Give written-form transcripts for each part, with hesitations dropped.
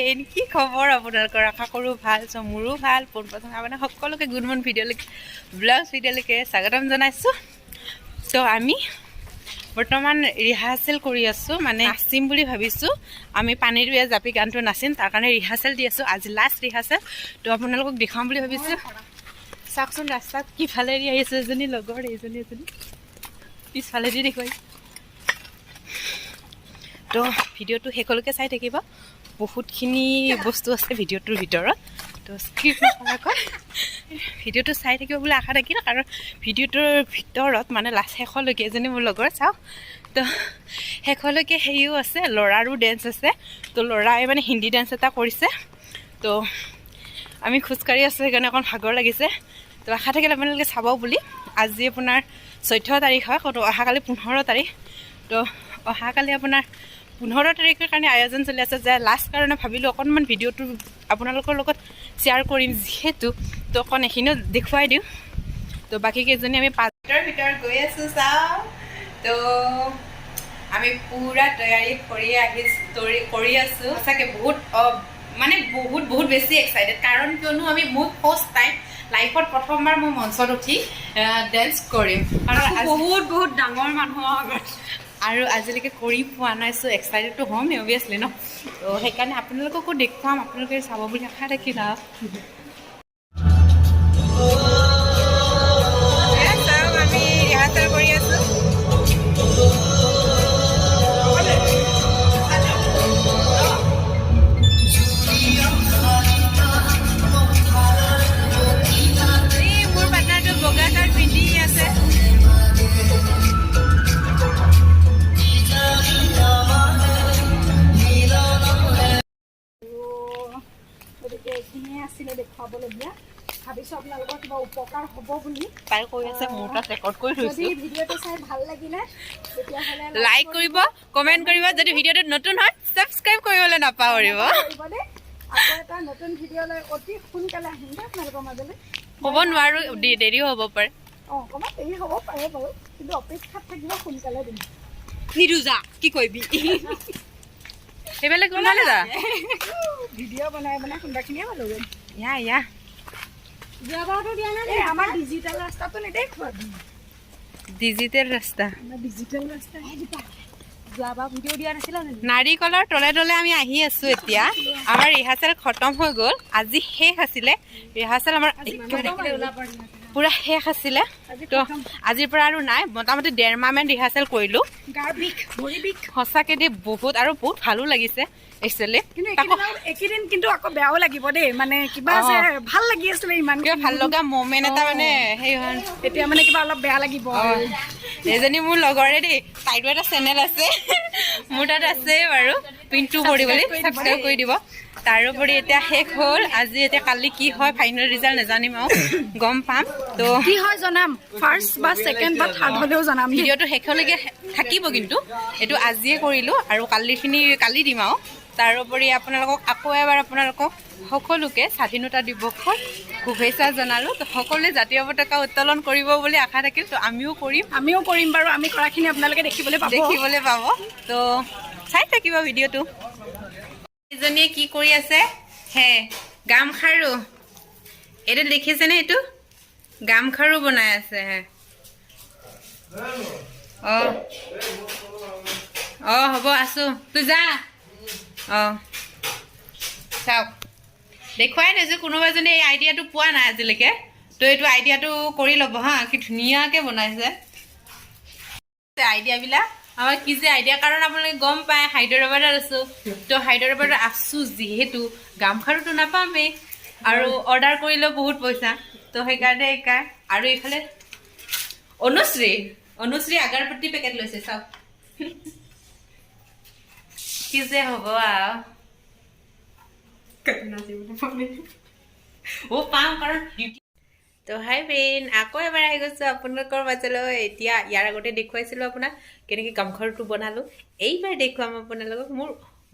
Friend কি খবৰ আপোনালোকৰ আশা কৰোঁ ভাল চ' মোৰো ভাল পোনপ্ৰথমে আপোনাৰ সকলোকে গুড মৰ্ণিং ভিডিঅ'লৈকে ব্লগ ভিডিঅ'লৈকে স্বাগতম জনাইছোঁ চ' আমি বৰ্তমান ৰিহাৰ্চেল কৰি আছোঁ মানে নাচিম বুলি ভাবিছোঁ আমি পানীৰ বিয়া জাপি গানটো নাচিম তাৰ কাৰণে ৰিহাৰ্চেল দি আছোঁ আজি লাষ্ট ৰিহাৰ্চেল তো আপোনালোকক দেখাম বুলি ভাবিছোঁ চাওকচোন ৰাস্তাত কিফালেদি আহিছোঁ এজনী লগৰ এজনী পিছফালেদি দেখুৱাই তো ভিডিঅ'টো শেষলৈকে চাই থাকিব বহুতখিনি বস্তু আছে ভিডিঅ'টোৰ ভিতৰত তো স্ক্ৰিপ্ট নকৰাকৈ ভিডিঅ'টো চাই থাকিব বুলি আশা থাকিল কাৰণ ভিডিঅ'টোৰ ভিতৰত মানে লাষ্ট শেষলৈকে এজনী মোৰ লগৰ চাওক তো শেষলৈকে হেৰিও আছে ল'ৰাৰো ডেন্স আছে তো ল'ৰাই মানে হিন্দী ডেন্স এটা কৰিছে তো আমি খোজকাঢ়ি আছোঁ সেইকাৰণে অকণ ভাগৰ লাগিছে তো আশা থাকিল আপোনালোকে চাব বুলি আজি আপোনাৰ 14 তাৰিখ হয় তো অহাকালি 15 তাৰিখ তো অহাকালি আপোনাৰ 15 তাৰিখৰ কাৰণে আয়োজন চলি আছে যে লাষ্ট কাৰণে ভাবিলোঁ অকণমান ভিডিঅ'টো আপোনালোকৰ লগত শ্বেয়াৰ কৰিম যিহেতু তো অকণ এইখিনিও দেখুৱাই দিওঁ তো বাকী কেইজনী আমি 5 ভিতৰত গৈ আছোঁ চাওঁ তো আমি পুৰা তৈয়াৰী কৰি আছোঁ সঁচাকৈ বহুত মানে বহুত বেছি এক্সাইটেড কাৰণ কিয়নো আমি বহুত ফাৰ্ষ্ট টাইম লাইফত প্ৰথমবাৰ মই মঞ্চত উঠি ডেন্স কৰিম আৰু বহুত ডাঙৰ মানুহৰ আগত আৰু আজিলৈকে কৰি পোৱা নাই চ' এক্সাইটেডটো হ'ম অভিয়াছলি ন তো সেইকাৰণে আপোনালোককো দেখুৱাম আপোনালোকে চাব বুলি আশা থাকিল আমি ৰিহাৰ্চেল কৰি আছোঁ মোৰ পাৰ্টনাৰটো বগা কাৰ্ড পিন্ধি আছে দেখুৱাবলগীয়া ভাবিছোঁ আপোনালোকৰ কিবা উপকাৰ হ'ব বুলি তাই কৈ আছে মোৰ তাত ৰেকৰ্ড কৰি থৈছোঁ যদি ভিডিঅ'টো চাই ভাল লাগিলে তেতিয়াহ'লে লাইক কৰিব কমেণ্ট কৰিব যদি ভিডিঅ'টো নতুন হয় ছাবস্ক্ৰাইব কৰিবলৈ নাপাহৰিব আকৌ এটা নতুন ভিডিঅ'লৈ অতি সোনকালে আহিম দে আপোনালোকৰ মাজলৈ ক'ব নোৱাৰোঁ দেৰিও হ'ব পাৰে অকণমান দেৰি হ'ব পাৰে বাৰু কিন্তু অপেক্ষাত থাকিব সোনকালে দিম নিৰুজা কি কৰিবি সেইফালে কোনফালে যা ভিডিঅ' বনাই সুন্দৰখিনিয়ে ভাল হ'ব ইয়া যোৱাবাৰতো দিয়া নাই আমাৰ ডিজিটেল ৰাস্তাটো নেদেখুৱা ডিজিটেল ৰাস্তা ডিজিটেল ৰাস্তা যোৱাবাৰ ভিডিঅ' দিয়া নাছিলে নাৰিকলৰ তলে তলে আমি আহি আছোঁ এতিয়া আমাৰ ৰিহাৰ্চেল খতম হৈ গ'ল আজি শেষ আছিলে ৰিহাৰ্চেল আমাৰ পুৰা শেষ আছিলে তো আজিৰ পৰা আৰু নাই মোটামুটি 1.5 মাহমান ৰিহাৰ্চেল কৰিলোঁ সঁচাকৈ দেই বহুত আৰু বহুত ভালো লাগিছে একচুৱেলি এইকেইদিন কিন্তু আকৌ বেয়াও লাগিব দেই মানে কিবা ভাল লাগি আছিলে ইমান কিবা ভাল লগা মমেণ্ট এটা মানে সেই হ'ল এতিয়া মানে কিবা অলপ বেয়া লাগিব এজনী মোৰ লগৰে দেই তাইৰো এটা চেনেল আছে মোৰ তাত আছে বাৰু পিণ্টু কৰি বুলি ছাবস্ক্ৰাইব কৰি দিব তাৰোপৰি এতিয়া শেষ হ'ল আজি এতিয়া কালি কি হয় ফাইনেল ৰিজাল্ট নাজানিম আৰু গম পাম তো কি হয় জনাম ফাৰ্ষ্ট বা ছেকেণ্ড বা থাৰ্ড হ'লেও জনাম ভিডিঅ'টো শেষলৈকে থাকিব কিন্তু এইটো আজিয়ে কৰিলোঁ আৰু কালি দিম আৰু তাৰোপৰি আপোনালোকক আকৌ এবাৰ আপোনালোকক সকলোকে স্বাধীনতা দিৱসৰ শুভেচ্ছা জনালোঁ তো সকলোৱে জাতীয় পতাকা উত্তোলন কৰিব বুলি আশা থাকিল তো আমিও কৰিম বাৰু আমি কৰাখিনি আপোনালোকে দেখিবলৈ পাব তো চাই থাকিব ভিডিঅ'টো এজনীয়ে কি কৰি আছে হে গামখাৰু এইটো দেখিছেনে এইটো গামখাৰু বনাই আছে হে হ'ব আছোঁ তই যা চাওক দেখুৱাই থৈছোঁ কোনোবা এজনী এই আইডিয়াটো পোৱা নাই আজিলৈকে তো এইটো আইডিয়াটো কৰি ল'ব হা কি ধুনীয়াকৈ বনাইছে আইডিয়াবিলাক আমাৰ কি যে আইডিয়া কাৰণ আপোনালোকে গম পায় হায়দৰাবাদত আছোঁ তো হায়দৰাবাদত আছোঁ যিহেতু গামখাৰুটো নাপামেই আৰু অৰ্ডাৰ কৰিলেও বহুত পইচা তো সেইকাৰণে আৰু এইফালে অনুশ্ৰী আগৰপতি পেকেট লৈছে চাওক কি যে হ'ব পাম কাৰণ তো হাই ফ্ৰেণ্ড আকৌ এবাৰ আহি গৈছোঁ আপোনালোকৰ মাজলৈ এতিয়া ইয়াৰ আগতে দেখুৱাইছিলোঁ আপোনাক কেনেকৈ গামখাৰুটো বনালোঁ এইবাৰ দেখুৱাম আপোনালোকক মোৰ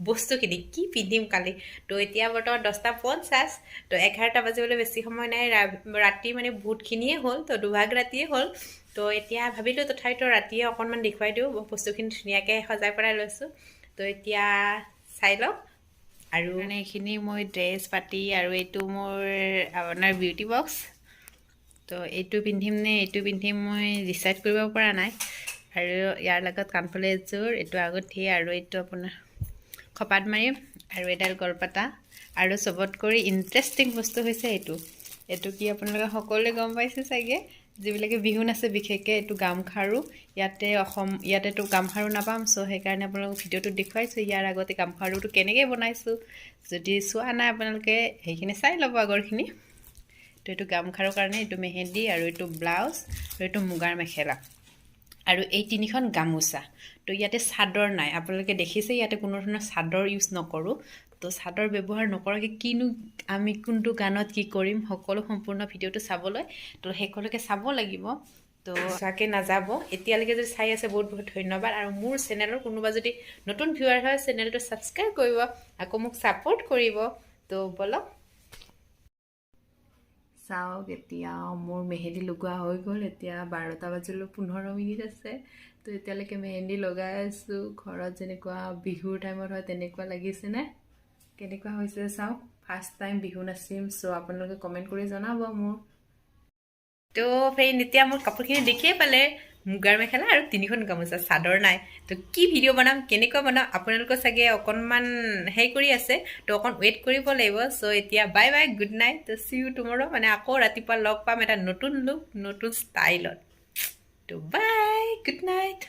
বস্তুখিনি কি পিন্ধিম কালি তো এতিয়া বৰ্তমান 10:50 তো 11টা বাজিবলৈ বেছি সময় নাই ৰাতি মানে বহুতখিনিয়ে হ'ল তো দুভাগ ৰাতিয়ে হ'ল তো এতিয়া ভাবিলোঁ তথাপিতো ৰাতিয়ে অকণমান দেখুৱাই দিওঁ বস্তুখিনি ধুনীয়াকৈ সজাই পৰাই লৈছোঁ তো এতিয়া চাই লওক আৰু মানে এইখিনি মই ড্ৰেছ পাতি আৰু এইটো মোৰ আপোনাৰ বিউটি বক্স। তো এইটো পিন্ধিম নে এইটো পিন্ধিম মই ডিচাইড কৰিব পৰা নাই। আৰু ইয়াৰ লগত কাণফুলি এযোৰ, এইটো আগঠি, আৰু এইটো আপোনাৰ খপাত মাৰিম, আৰু এডাল গলপাতা। আৰু চবতকৈ ইণ্টাৰেষ্টিং বস্তু হৈছে এইটো কি আপোনালোকে সকলোৱে গম পাইছে চাগে, যিবিলাকে বিহু নাচে বিশেষকৈ এইটো গামখাৰু। ইয়াতেতো গামখাৰু নাপাম, চ' সেইকাৰণে আপোনালোকক ভিডিঅ'টোত দেখুৱাইছোঁ। ইয়াৰ আগতে গামখাৰুটো কেনেকৈ বনাইছোঁ, যদি চোৱা নাই আপোনালোকে সেইখিনি চাই ল'ব আগৰখিনি। তো এইটো গামখাৰুৰ কাৰণে এইটো মেহেন্দি, আৰু এইটো ব্লাউজ, আৰু এইটো মুগাৰ মেখেলা, আৰু এই 3খন গামোচা। তো ইয়াতে চাদৰ নাই, আপোনালোকে দেখিছে ইয়াতে কোনো ধৰণৰ চাদৰ ইউজ নকৰোঁ। তো চাদৰ ব্যৱহাৰ নকৰাকৈ কিনো আমি কোনটো গানত কি কৰিম, সকলো সম্পূৰ্ণ ভিডিঅ'টো চাবলৈ তো শেষলৈকে চাব লাগিব। তো চাকে নাযাব। এতিয়ালৈকে যদি চাই আছে বহুত বহুত ধন্যবাদ। আৰু মোৰ চেনেলৰ কোনোবা যদি নতুন ভিউৱাৰ হয়, চেনেলটো ছাবস্ক্ৰাইব কৰিব, আকৌ মোক ছাপোৰ্ট কৰিব। তো বলক চাওক, এতিয়া মোৰ মেহেন্দি লগোৱা হৈ গ'ল। এতিয়া 12টা বাজিলৈ 15 মিনিট আছে। তো এতিয়ালৈকে মেহেন্দি লগাই আছোঁ। ঘৰত যেনেকুৱা বিহুৰ টাইমত হয় তেনেকুৱা লাগিছেনে? কেনেকুৱা হৈছে চাওক। ফাৰ্ষ্ট টাইম বিহু নাচিম, চ' আপোনালোকে কমেণ্ট কৰি জনাব মোক। তো ফ্ৰেণ্ড, এতিয়া মোৰ কাপোৰখিনি দেখিয়ে পালে, মুগাৰ মেখেলা আৰু 3খন গামোচা, চাদৰ নাই। তো কি ভিডিঅ' বনাম, কেনেকুৱা বনাম, আপোনালোকৰ চাগে অকণমান হেৰি কৰি আছে, তো অকণ ৱেইট কৰিব লাগিব। চ' এতিয়া বাই বাই, গুড নাইট। তো চি ইউ টুমৰো, মানে আকৌ ৰাতিপুৱা লগ পাম এটা নতুন লুক, নতুন ষ্টাইলত। তো বাই, গুড নাইট।